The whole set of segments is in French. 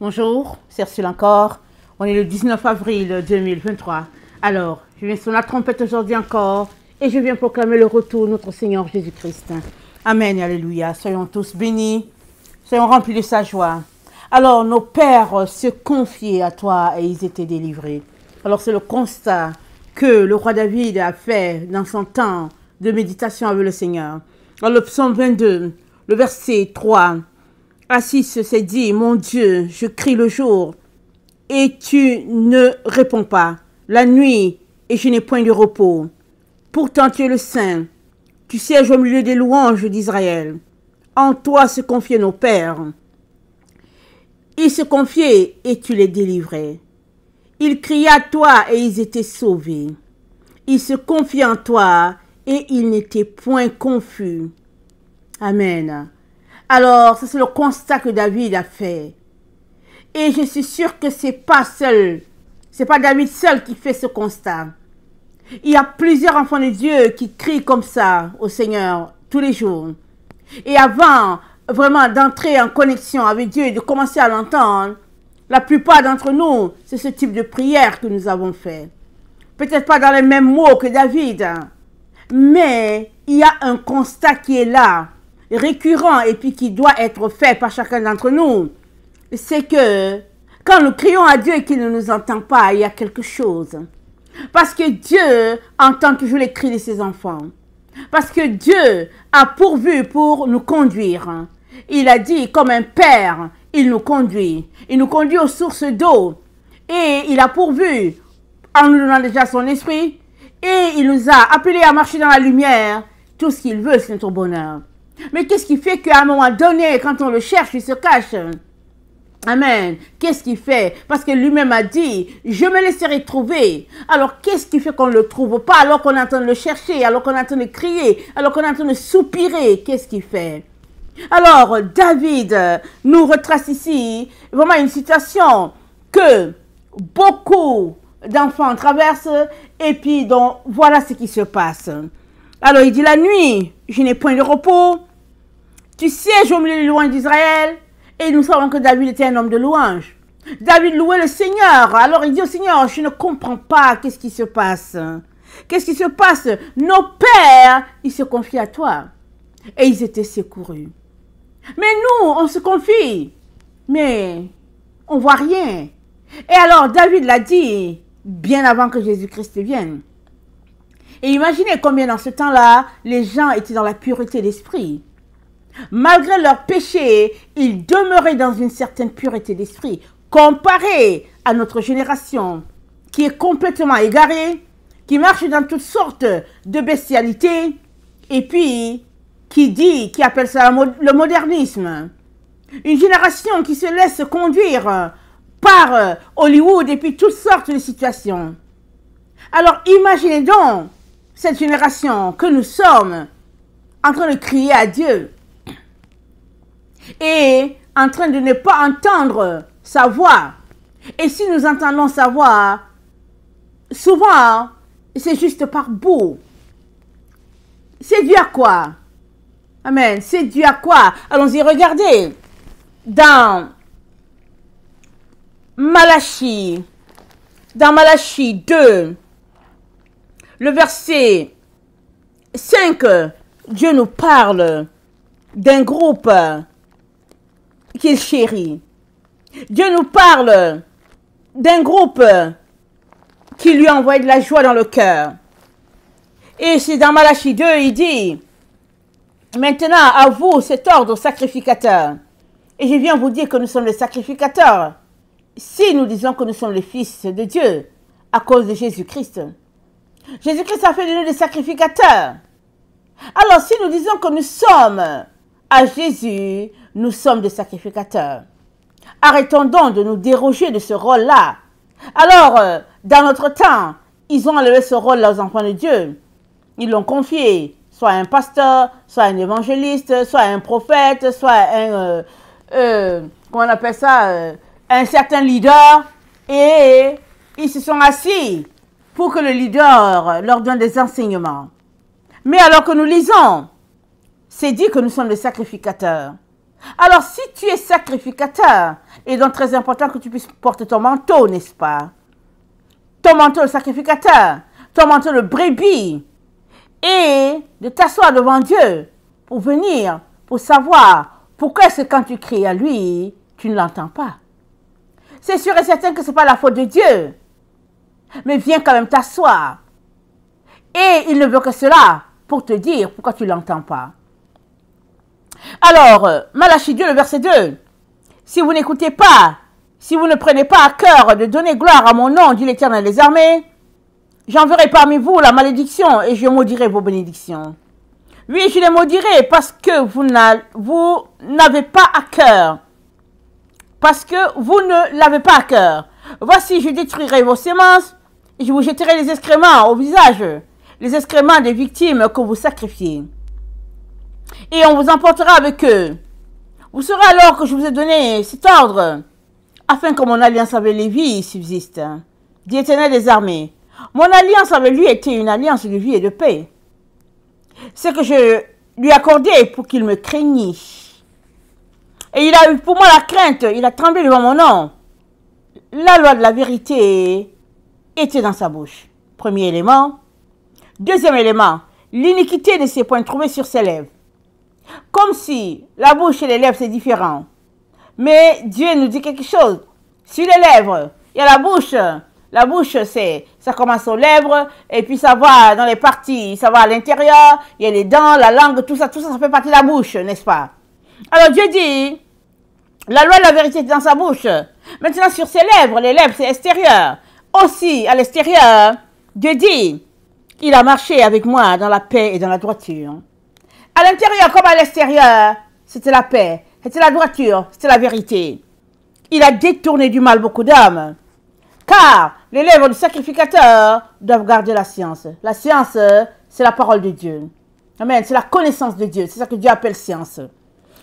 Bonjour, c'est Ursule encore. On est le 19 avril 2023. Alors, je viens sur la trompette aujourd'hui encore et je viens proclamer le retour de notre Seigneur Jésus-Christ. Amen et alléluia. Soyons tous bénis, soyons remplis de sa joie. Alors, nos pères se confiaient à toi et ils étaient délivrés. Alors, c'est le constat que le roi David a fait dans son temps de méditation avec le Seigneur. Dans le psaume 22, le verset 3, à 6, c'est dit, mon Dieu, je crie le jour et tu ne réponds pas. La nuit et je n'ai point de repos. Pourtant tu es le Saint. Tu sièges au milieu des louanges d'Israël. En toi se confiaient nos pères. Ils se confiaient et tu les délivrais. Ils criaient à toi et ils étaient sauvés. Ils se confiaient en toi et ils n'étaient point confus. Amen. Alors, ça c'est le constat que David a fait. Et je suis sûre que c'est pas David seul qui fait ce constat. Il y a plusieurs enfants de Dieu qui crient comme ça au Seigneur tous les jours. Et avant vraiment d'entrer en connexion avec Dieu et de commencer à l'entendre, la plupart d'entre nous, c'est ce type de prière que nous avons fait. Peut-être pas dans les mêmes mots que David, mais il y a un constat qui est là, récurrent et puis qui doit être fait par chacun d'entre nous. C'est que quand nous crions à Dieu et qu'il ne nous entend pas, il y a quelque chose. Parce que Dieu entend toujours les cris de ses enfants. Parce que Dieu a pourvu pour nous conduire. Il a dit, comme un père, il nous conduit. Il nous conduit aux sources d'eau. Et il a pourvu, en nous donnant déjà son esprit, et il nous a appelés à marcher dans la lumière. Tout ce qu'il veut, c'est notre bonheur. Mais qu'est-ce qui fait qu'à un moment donné, quand on le cherche, il se cache? Amen. Qu'est-ce qu'il fait? Parce que lui-même a dit, je me laisserai trouver. Alors, qu'est-ce qui fait qu'on ne le trouve pas alors qu'on est en train de le chercher, alors qu'on est en train de crier, alors qu'on est en train de soupirer? Qu'est-ce qu'il fait? Alors, David nous retrace ici vraiment une situation que beaucoup d'enfants traversent et puis donc voilà ce qui se passe. Alors, il dit la nuit, je n'ai point de repos. Tu sièges au milieu des louanges d'Israël. Et nous savons que David était un homme de louange. David louait le Seigneur. Alors il dit au Seigneur, je ne comprends pas qu'est-ce qui se passe. Qu'est-ce qui se passe? Nos pères, ils se confient à toi. Et ils étaient secourus. Mais nous, on se confie. Mais on ne voit rien. Et alors David l'a dit bien avant que Jésus-Christ vienne. Et imaginez combien dans ce temps-là, les gens étaient dans la pureté d'esprit. Malgré leur péché, ils demeuraient dans une certaine pureté d'esprit, comparé à notre génération, qui est complètement égarée, qui marche dans toutes sortes de bestialités, et puis qui appelle ça le modernisme. Une génération qui se laisse conduire par Hollywood et puis toutes sortes de situations. Alors imaginez donc cette génération que nous sommes en train de crier à Dieu. Et en train de ne pas entendre sa voix. Et si nous entendons sa voix, souvent, c'est juste par bout. C'est dû à quoi? Amen. C'est dû à quoi? Allons-y, regardez. Dans Malachie 2, le verset 5, Dieu nous parle d'un groupe qu'il chérit. Dieu nous parle d'un groupe qui lui envoie de la joie dans le cœur. Et c'est dans Malachie 2, il dit, maintenant à vous cet ordre sacrificateur. Et je viens vous dire que nous sommes les sacrificateurs. Si nous disons que nous sommes les fils de Dieu, à cause de Jésus-Christ. Jésus-Christ a fait de nous des sacrificateurs. Alors si nous disons que nous sommes à Jésus, nous sommes des sacrificateurs. Arrêtons donc de nous déroger de ce rôle-là. Alors, dans notre temps, ils ont enlevé ce rôle-là aux enfants de Dieu. Ils l'ont confié, soit à un pasteur, soit à un évangéliste, soit à un prophète, soit à un, comment on appelle ça, un certain leader. Et ils se sont assis pour que le leader leur donne des enseignements. Mais alors que nous lisons, c'est dit que nous sommes des sacrificateurs. Alors, si tu es sacrificateur, il est donc très important que tu puisses porter ton manteau, n'est-ce pas? Ton manteau de sacrificateur, ton manteau de brebis, et de t'asseoir devant Dieu pour venir, pour savoir pourquoi est-ce que quand tu cries à lui, tu ne l'entends pas. C'est sûr et certain que ce n'est pas la faute de Dieu, mais viens quand même t'asseoir. Et il ne veut que cela pour te dire pourquoi tu ne l'entends pas. Alors, Malachie 2, le verset 2. Si vous n'écoutez pas, si vous ne prenez pas à cœur de donner gloire à mon nom, dit l'Éternel des armées, j'enverrai parmi vous la malédiction et je maudirai vos bénédictions. Oui, je les maudirai parce que vous n'avez pas à cœur. Parce que vous ne l'avez pas à cœur. Voici, je détruirai vos semences et je vous jetterai les excréments au visage, les excréments des victimes que vous sacrifiez. Et on vous emportera avec eux. Vous saurez alors que je vous ai donné cet ordre, afin que mon alliance avec Lévi subsiste, dit l'Éternel des armées. Mon alliance avec lui était une alliance de vie et de paix. C'est que je lui accordais pour qu'il me craignît. Et il a eu pour moi la crainte, il a tremblé devant mon nom. La loi de la vérité était dans sa bouche. Premier élément. Deuxième élément, l'iniquité ne s'est point trouvée sur ses lèvres. Comme si la bouche et les lèvres c'est différent. Mais Dieu nous dit quelque chose. Sur les lèvres, il y a la bouche. La bouche, ça commence aux lèvres, et puis ça va dans les parties, ça va à l'intérieur, il y a les dents, la langue, tout ça fait partie de la bouche, n'est-ce pas? Alors Dieu dit, la loi de la vérité est dans sa bouche. Maintenant sur ses lèvres, les lèvres c'est extérieur. Aussi à l'extérieur, Dieu dit, il a marché avec moi dans la paix et dans la droiture. À l'intérieur comme à l'extérieur, c'était la paix, c'était la droiture, c'était la vérité. Il a détourné du mal beaucoup d'hommes. Car les lèvres du sacrificateur doivent garder la science. La science, c'est la parole de Dieu. Amen. C'est la connaissance de Dieu. C'est ça que Dieu appelle science.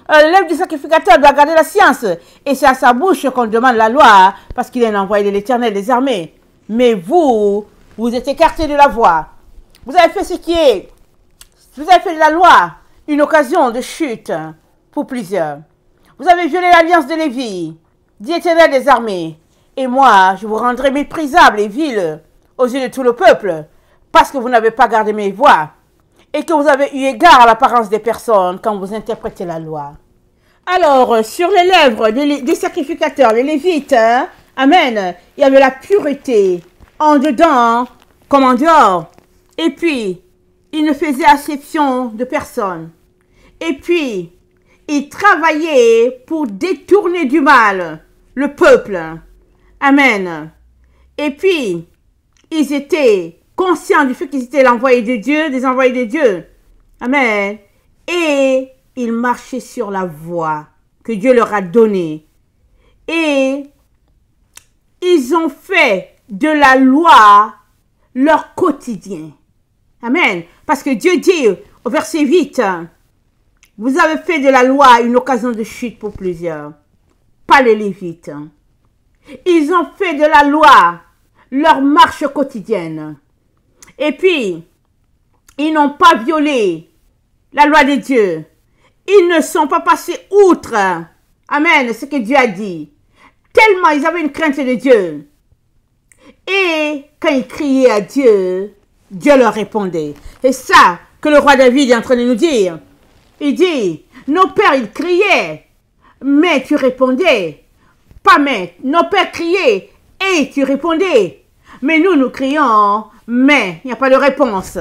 Alors, les lèvres du sacrificateur doivent garder la science. Et c'est à sa bouche qu'on demande la loi, parce qu'il est un envoyé de l'Éternel des armées. Mais vous êtes écartés de la voie. Vous avez fait ce qui est. Vous avez fait de la loi une occasion de chute pour plusieurs. Vous avez violé l'alliance de Lévi, dit l'Éternel des armées. Et moi, je vous rendrai méprisable et vil aux yeux de tout le peuple, parce que vous n'avez pas gardé mes voies, et que vous avez eu égard à l'apparence des personnes quand vous interprétez la loi. Alors, sur les lèvres des sacrificateurs, les Lévites, amen, il y avait la pureté, en dedans comme en dehors. Et puis, ils ne faisaient acception de personne. Et puis, ils travaillaient pour détourner du mal le peuple. Amen. Et puis, ils étaient conscients du fait qu'ils étaient l'envoyé de Dieu, des envoyés de Dieu. Amen. Et ils marchaient sur la voie que Dieu leur a donnée. Et ils ont fait de la loi leur quotidien. Amen. Parce que Dieu dit au verset 8, vous avez fait de la loi une occasion de chute pour plusieurs. Pas les Lévites. Ils ont fait de la loi leur marche quotidienne. Et puis, ils n'ont pas violé la loi de Dieu. Ils ne sont pas passés outre. Amen, ce que Dieu a dit. Tellement ils avaient une crainte de Dieu. Et quand ils criaient à Dieu, Dieu leur répondait. C'est ça que le roi David est en train de nous dire. Il dit, nos pères, ils criaient, mais tu répondais. Pas mais, nos pères criaient et tu répondais. Mais nous crions, mais il n'y a pas de réponse.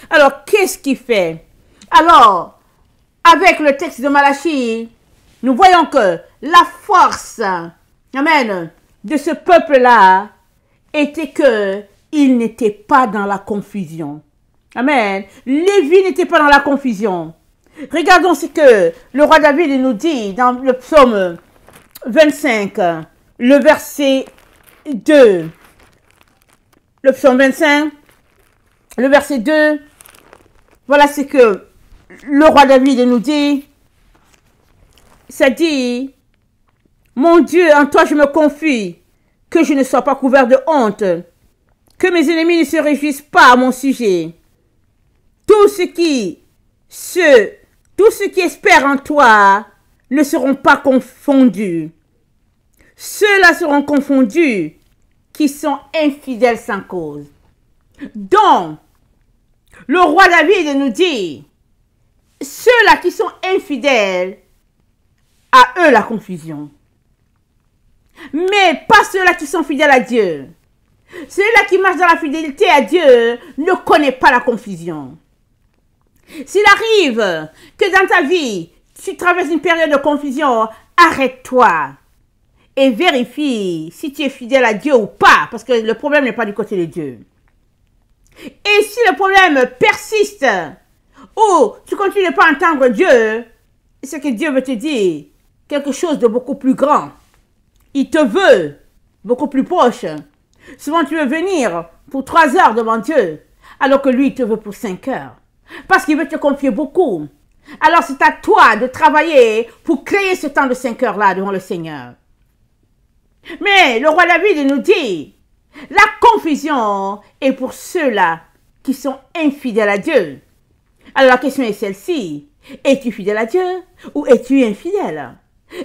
Alors, qu'est-ce qu'il fait? Alors, avec le texte de Malachie, nous voyons que la force, amen, de ce peuple-là était que il n'était pas dans la confusion. Amen. Lévi n'était pas dans la confusion. Regardons ce que le roi David nous dit dans le psaume 25, le verset 2. Le psaume 25, le verset 2. Voilà ce que le roi David nous dit. Ça dit, mon Dieu, en toi je me confie, que je ne sois pas couvert de honte, que mes ennemis ne se réjouissent pas à mon sujet. Tous ceux qui espèrent en toi ne seront pas confondus. Ceux-là seront confondus qui sont infidèles sans cause. Donc, le roi David nous dit, ceux-là qui sont infidèles, à eux la confusion. Mais pas ceux-là qui sont fidèles à Dieu. Celui-là qui marche dans la fidélité à Dieu ne connaît pas la confusion. S'il arrive que dans ta vie, tu traverses une période de confusion, arrête-toi et vérifie si tu es fidèle à Dieu ou pas, parce que le problème n'est pas du côté de Dieu. Et si le problème persiste, ou tu continues pas à entendre Dieu, c'est que Dieu veut te dire quelque chose de beaucoup plus grand. Il te veut beaucoup plus proche. Souvent, tu veux venir pour 3 heures devant Dieu, alors que lui, il te veut pour 5 heures. Parce qu'il veut te confier beaucoup. Alors, c'est à toi de travailler pour créer ce temps de 5 heures-là devant le Seigneur. Mais le roi David nous dit, la confusion est pour ceux-là qui sont infidèles à Dieu. Alors, la question est celle-ci. Es-tu fidèle à Dieu ou es-tu infidèle?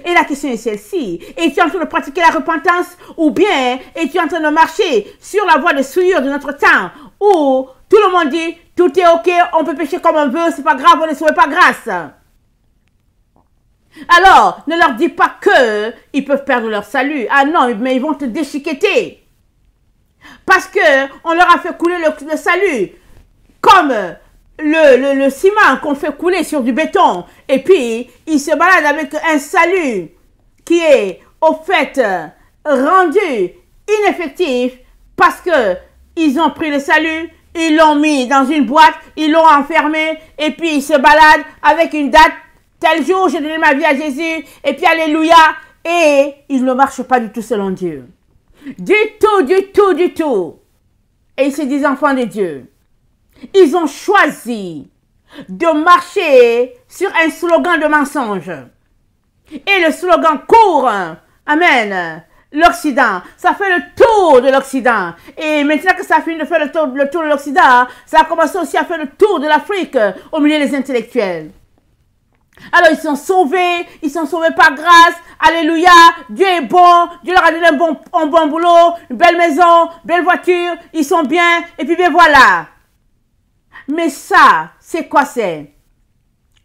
Et la question est celle-ci. Es-tu en train de pratiquer la repentance ou bien es-tu en train de marcher sur la voie de souillure de notre temps où tout le monde dit tout est ok, on peut pécher comme on veut, c'est pas grave, on ne sauve pas grâce. Alors, ne leur dis pas que ils peuvent perdre leur salut. Ah non, mais ils vont te déchiqueter. Parce que on leur a fait couler le salut comme le ciment qu'on fait couler sur du béton. Et puis, ils se baladent avec un salut qui est au fait rendu ineffectif parce que ils ont pris le salut, ils l'ont mis dans une boîte, ils l'ont enfermé et puis ils se baladent avec une date. Tel jour, j'ai donné ma vie à Jésus, et puis alléluia, et ils ne marchent pas du tout selon Dieu. Du tout, du tout, du tout. Et ils se disent enfants de Dieu. Ils ont choisi de marcher sur un slogan de mensonge. Et le slogan court, amen, l'Occident. Ça fait le tour de l'Occident. Et maintenant que ça a fini de faire le tour de l'Occident, ça a commencé aussi à faire le tour de l'Afrique au milieu des intellectuels. Alors ils sont sauvés par grâce, alléluia, Dieu est bon, Dieu leur a donné un bon boulot, une belle maison, belle voiture, ils sont bien, et puis bien voilà. Mais ça, c'est quoi c'est?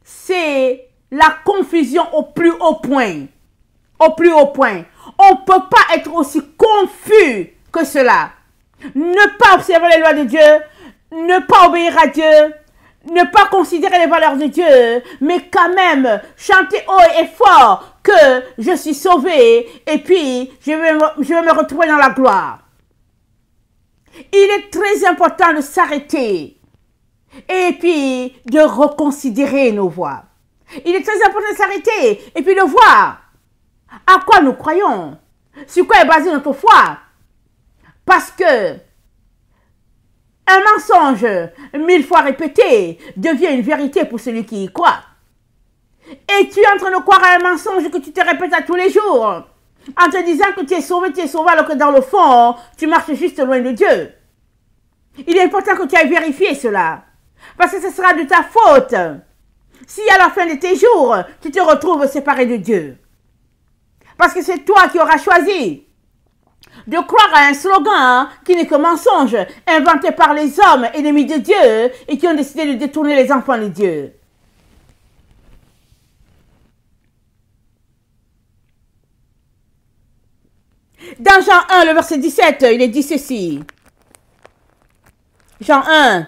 C'est la confusion au plus haut point. Au plus haut point. On ne peut pas être aussi confus que cela. Ne pas observer les lois de Dieu, ne pas obéir à Dieu, ne pas considérer les valeurs de Dieu, mais quand même chanter haut et fort que je suis sauvé et puis je vais me retrouver dans la gloire. Il est très important de s'arrêter et puis de reconsidérer nos voies. Il est très important de s'arrêter et puis de voir à quoi nous croyons, sur quoi est basée notre foi. Parce que un mensonge 1000 fois répété devient une vérité pour celui qui y croit. Et tu es en train de croire à un mensonge que tu te répètes à tous les jours, en te disant que tu es sauvé, alors que dans le fond, tu marches juste loin de Dieu. Il est important que tu ailles vérifier cela, parce que ce sera de ta faute si à la fin de tes jours, tu te retrouves séparé de Dieu. Parce que c'est toi qui auras choisi de croire à un slogan qui n'est que mensonge, inventé par les hommes ennemis de Dieu et qui ont décidé de détourner les enfants de Dieu. Dans Jean 1, le verset 17, il est dit ceci. Jean 1,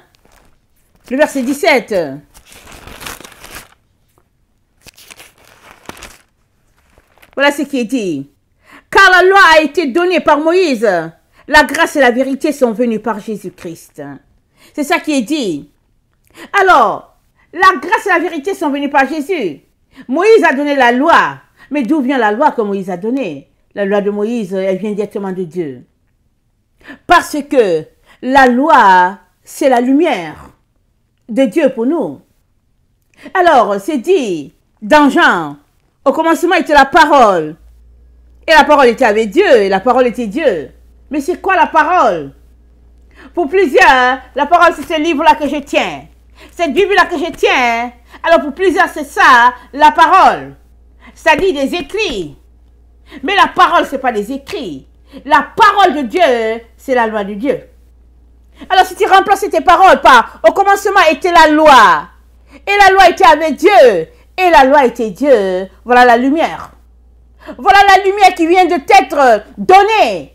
le verset 17. Voilà ce qui est dit. Car la loi a été donnée par Moïse, la grâce et la vérité sont venues par Jésus-Christ. C'est ça qui est dit. Alors, la grâce et la vérité sont venues par Jésus. Moïse a donné la loi. Mais d'où vient la loi que Moïse a donnée? La loi de Moïse, elle vient directement de Dieu. Parce que la loi, c'est la lumière de Dieu pour nous. Alors, c'est dit dans Jean, au commencement était la parole. Et la parole était avec Dieu, et la parole était Dieu. Mais c'est quoi la parole? Pour plusieurs, la parole c'est ce livre-là que je tiens. Cette Bible-là que je tiens. Alors pour plusieurs, c'est ça, la parole. ça dit des écrits. Mais la parole, ce n'est pas des écrits. La parole de Dieu, c'est la loi de Dieu. Alors si tu remplaces tes paroles par au commencement était la loi, et la loi était avec Dieu, et la loi était Dieu, voilà la lumière. Voilà la lumière qui vient de t'être donnée.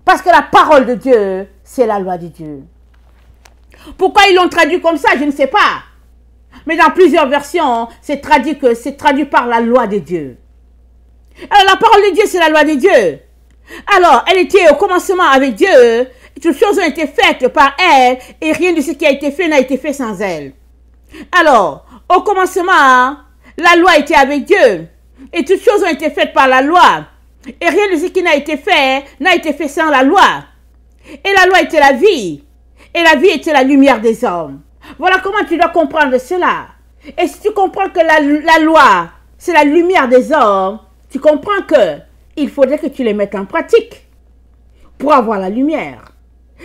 Parce que la parole de Dieu, c'est la loi de Dieu. Pourquoi ils l'ont traduit comme ça, je ne sais pas. Mais dans plusieurs versions, c'est traduit par la loi de Dieu. Alors la parole de Dieu, c'est la loi de Dieu. Alors, elle était au commencement avec Dieu. Toutes choses ont été faites par elle et rien de ce qui a été fait n'a été fait sans elle. Alors, au commencement, la loi était avec Dieu et toutes choses ont été faites par la loi et rien de ce qui n'a été fait sans la loi. Et la loi était la vie et la vie était la lumière des hommes. Voilà comment tu dois comprendre cela. Et si tu comprends que la loi, c'est la lumière des hommes, tu comprends que il faudrait que tu les mettes en pratique pour avoir la lumière.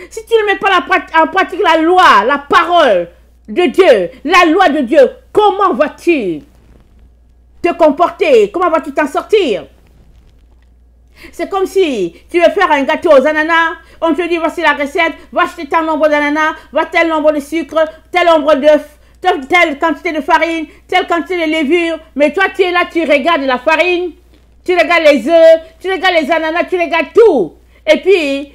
Si tu ne mets pas en pratique la loi, la parole de Dieu, la loi de Dieu, comment vas-tu te comporter? Comment vas-tu t'en sortir? C'est comme si tu veux faire un gâteau aux ananas, on te dit voici la recette, va acheter tel nombre d'ananas, va tel nombre de sucre, tel nombre d'œufs, telle quantité de farine, telle quantité de levure, mais toi tu es là, tu regardes la farine, tu regardes les œufs, tu regardes les ananas, tu regardes tout. Et puis,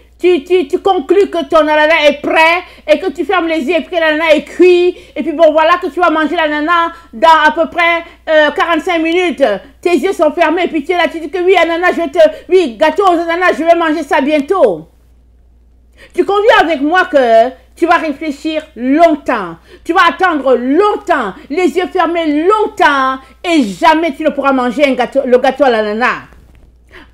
tu conclus que ton ananas est prêt et que tu fermes les yeux et puis que l'ananas est cuit. Et puis bon, voilà que tu vas manger l'ananas dans à peu près 45 minutes. Tes yeux sont fermés et puis tu es là, tu dis que oui, ananas, oui, gâteau aux ananas, je vais manger ça bientôt. Tu conviens avec moi que tu vas réfléchir longtemps. Tu vas attendre longtemps, les yeux fermés longtemps et jamais tu ne pourras manger le gâteau à l'ananas.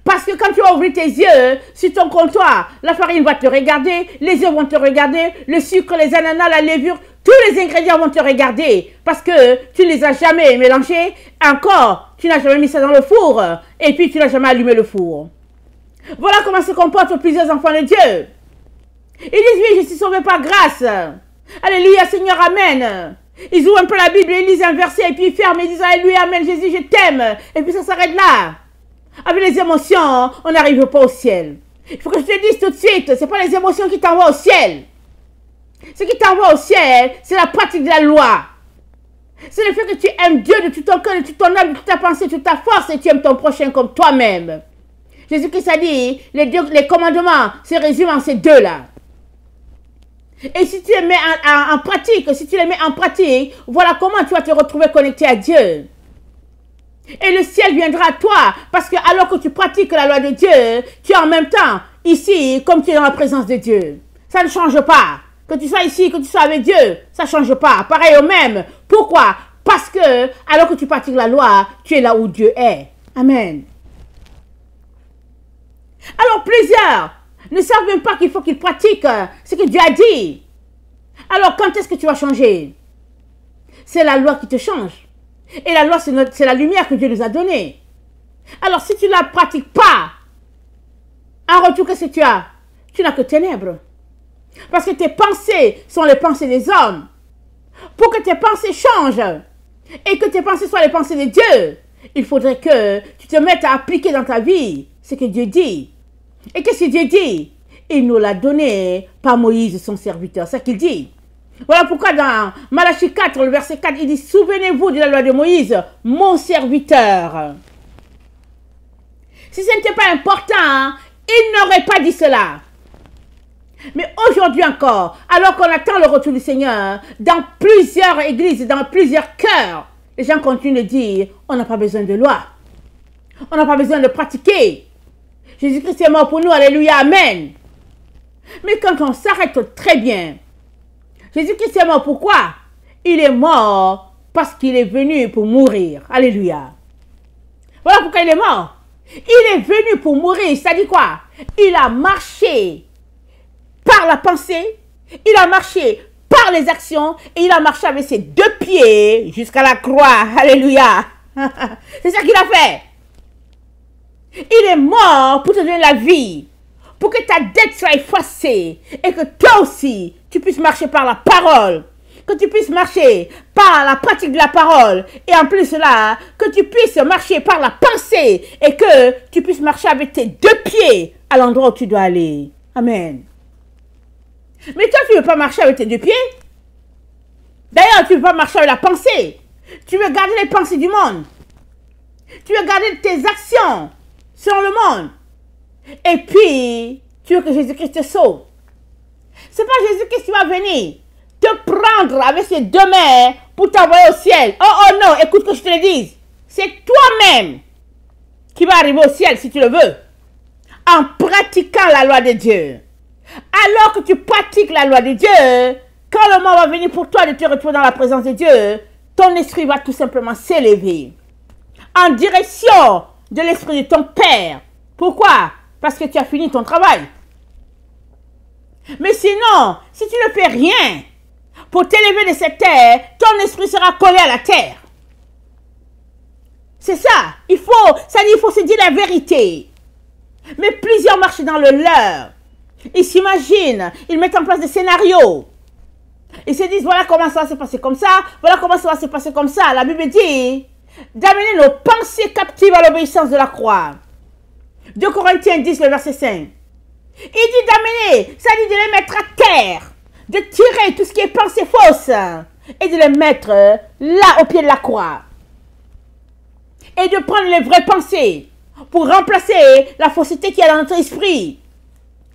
Parce que quand tu vas ouvrir tes yeux sur ton comptoir, la farine va te regarder, les œufs vont te regarder, le sucre, les ananas, la levure, tous les ingrédients vont te regarder. Parce que tu ne les as jamais mélangés. Encore, tu n'as jamais mis ça dans le four. Et puis tu n'as jamais allumé le four. Voilà comment se comportent plusieurs enfants de Dieu. Ils disent oui, je suis sauvé par grâce. Alléluia, Seigneur, amen. Ils ouvrent un peu la Bible, ils lisent un verset et puis ils ferment. Ils disent alléluia, amen, Jésus, je t'aime. Et puis ça s'arrête là. Avec les émotions, on n'arrive pas au ciel. Il faut que je te dise tout de suite, ce n'est pas les émotions qui t'envoient au ciel. Ce qui t'envoie au ciel, c'est la pratique de la loi. C'est le fait que tu aimes Dieu de tout ton cœur, de toute ton âme, de toute ta pensée, de toute ta force et tu aimes ton prochain comme toi-même. Jésus-Christ a dit, les commandements se résument en ces deux-là. Et si tu les mets en pratique, voilà comment tu vas te retrouver connecté à Dieu. Et le ciel viendra à toi, parce que alors que tu pratiques la loi de Dieu, tu es en même temps ici, comme tu es dans la présence de Dieu. Ça ne change pas. Que tu sois ici, que tu sois avec Dieu, ça ne change pas. Pareil au même. Pourquoi? Parce que alors que tu pratiques la loi, tu es là où Dieu est. Amen. Alors plusieurs ne savent même pas qu'il faut qu'ils pratiquent ce que Dieu a dit. Alors quand est-ce que tu vas changer? C'est la loi qui te change. Et la loi, c'est la lumière que Dieu nous a donnée. Alors si tu ne la pratiques pas, en retour, qu'est-ce que tu as? Tu n'as que ténèbres. Parce que tes pensées sont les pensées des hommes. Pour que tes pensées changent et que tes pensées soient les pensées de Dieu, il faudrait que tu te mettes à appliquer dans ta vie ce que Dieu dit. Et qu'est-ce que Dieu dit? Il nous l'a donné par Moïse, son serviteur. C'est ce qu'il dit. Voilà pourquoi dans Malachie 4, le verset 4, il dit « Souvenez-vous de la loi de Moïse, mon serviteur. » Si ce n'était pas important, il n'aurait pas dit cela. Mais aujourd'hui encore, alors qu'on attend le retour du Seigneur, dans plusieurs églises, dans plusieurs cœurs, les gens continuent de dire « On n'a pas besoin de loi. On n'a pas besoin de pratiquer. Jésus-Christ est mort pour nous, alléluia, amen. » Mais quand on s'arrête très bien, Jésus-Christ est mort pourquoi? Il est mort parce qu'il est venu pour mourir. Alléluia. Voilà pourquoi il est mort. Il est venu pour mourir. C'est-à-dire quoi? Il a marché par la pensée, il a marché par les actions et il a marché avec ses deux pieds jusqu'à la croix. Alléluia. C'est ça qu'il a fait. Il est mort pour te donner la vie, pour que ta dette soit effacée et que toi aussi, tu puisses marcher par la parole. que tu puisses marcher par la pratique de la parole, et en plus de cela, que tu puisses marcher par la pensée, et que tu puisses marcher avec tes deux pieds à l'endroit où tu dois aller. Amen. Mais toi, tu ne veux pas marcher avec tes deux pieds. D'ailleurs, tu ne veux pas marcher avec la pensée. Tu veux garder les pensées du monde. Tu veux garder tes actions sur le monde. Et puis, tu veux que Jésus-Christ te sauve. C'est pas Jésus-Christ qui va venir te prendre avec ses deux mains pour t'envoyer au ciel. Oh, oh non, écoute que je te le dise. C'est toi-même qui va arriver au ciel si tu le veux. En pratiquant la loi de Dieu. Alors que tu pratiques la loi de Dieu, quand le moment va venir pour toi de te retrouver dans la présence de Dieu, ton esprit va tout simplement s'élever en direction de l'esprit de ton Père. Pourquoi? Parce que tu as fini ton travail. Mais sinon, si tu ne fais rien pour t'élever de cette terre, ton esprit sera collé à la terre. C'est ça. Il faut se dire la vérité. Mais plusieurs marchent dans le leur. Ils s'imaginent, ils mettent en place des scénarios. Ils se disent, voilà comment ça va se passer comme ça, voilà comment ça va se passer comme ça. La Bible dit d'amener nos pensées captives à l'obéissance de la croix. 2 Corinthiens 10, le verset 5. Il dit d'amener, ça dit de les mettre à terre, de tirer tout ce qui est pensée fausse et de les mettre là au pied de la croix. Et de prendre les vraies pensées pour remplacer la fausseté qui est dans notre esprit.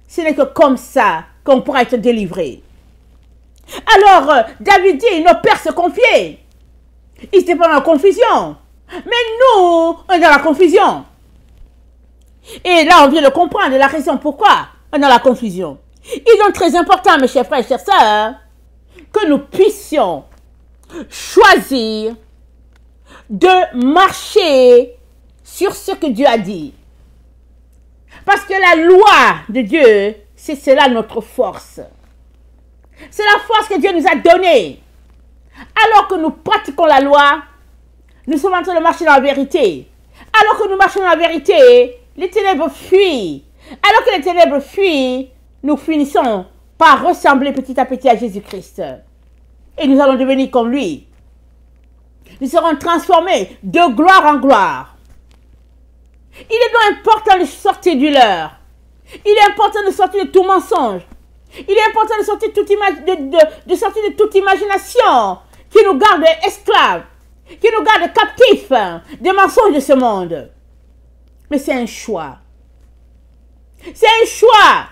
Ce n'est que comme ça qu'on pourra être délivré. Alors, David dit, nos pères se confiaient. Ils n'étaient pas dans la confusion. Mais nous, on est dans la confusion. Et là, on vient de comprendre la raison pourquoi on est dans la confusion. Il est donc très important, mes chers frères et chères sœurs, que nous puissions choisir de marcher sur ce que Dieu a dit. Parce que la loi de Dieu, c'est cela notre force. C'est la force que Dieu nous a donnée. Alors que nous pratiquons la loi, nous sommes en train de marcher dans la vérité. Alors que nous marchons dans la vérité, les ténèbres fuient. Alors que les ténèbres fuient, nous finissons par ressembler petit à petit à Jésus-Christ. Et nous allons devenir comme lui. Nous serons transformés de gloire en gloire. Il est donc important de sortir du leurre. Il est important de sortir de tout mensonge. Il est important de sortir de toute imagination qui nous garde esclaves, qui nous garde captifs des mensonges de ce monde. Mais c'est un choix. C'est un choix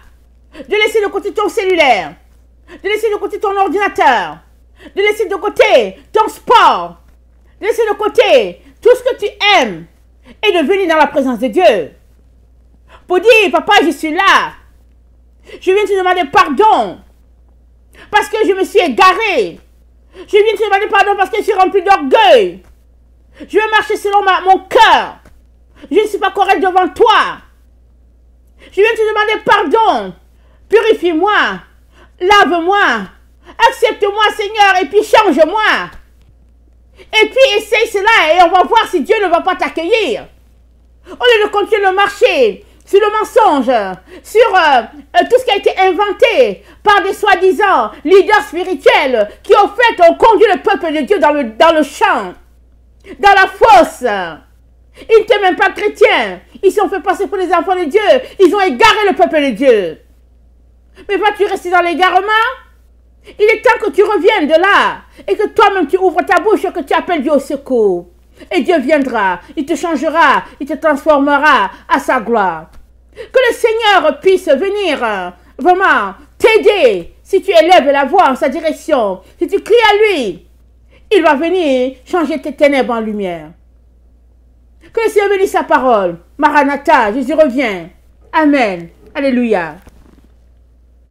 de laisser de côté ton cellulaire, de laisser de côté ton ordinateur, de laisser de côté ton sport, de laisser de côté tout ce que tu aimes et de venir dans la présence de Dieu. Pour dire, papa, je suis là. Je viens te demander pardon parce que je me suis égaré. Je viens te demander pardon parce que je suis rempli d'orgueil. Je vais marcher selon mon cœur. Je ne suis pas correct devant toi. Je viens te demander pardon. Purifie-moi. Lave-moi. Accepte-moi, Seigneur, et puis change-moi. Et puis essaye cela et on va voir si Dieu ne va pas t'accueillir. Au lieu de continuer le marché sur le mensonge, sur tout ce qui a été inventé par des soi-disant leaders spirituels qui au fait ont conduit le peuple de Dieu dans le champ, dans la fosse. Ils n'étaient même pas chrétiens. Ils se sont fait passer pour les enfants de Dieu. Ils ont égaré le peuple de Dieu. Mais vas-tu rester dans l'égarement? Il est temps que tu reviennes de là et que toi-même tu ouvres ta bouche et que tu appelles Dieu au secours. Et Dieu viendra, il te changera, il te transformera à sa gloire. Que le Seigneur puisse venir vraiment t'aider si tu élèves la voix en sa direction. Si tu cries à lui, il va venir changer tes ténèbres en lumière. Que le Seigneur bénisse sa parole. Maranatha, Jésus revient. Amen. Alléluia.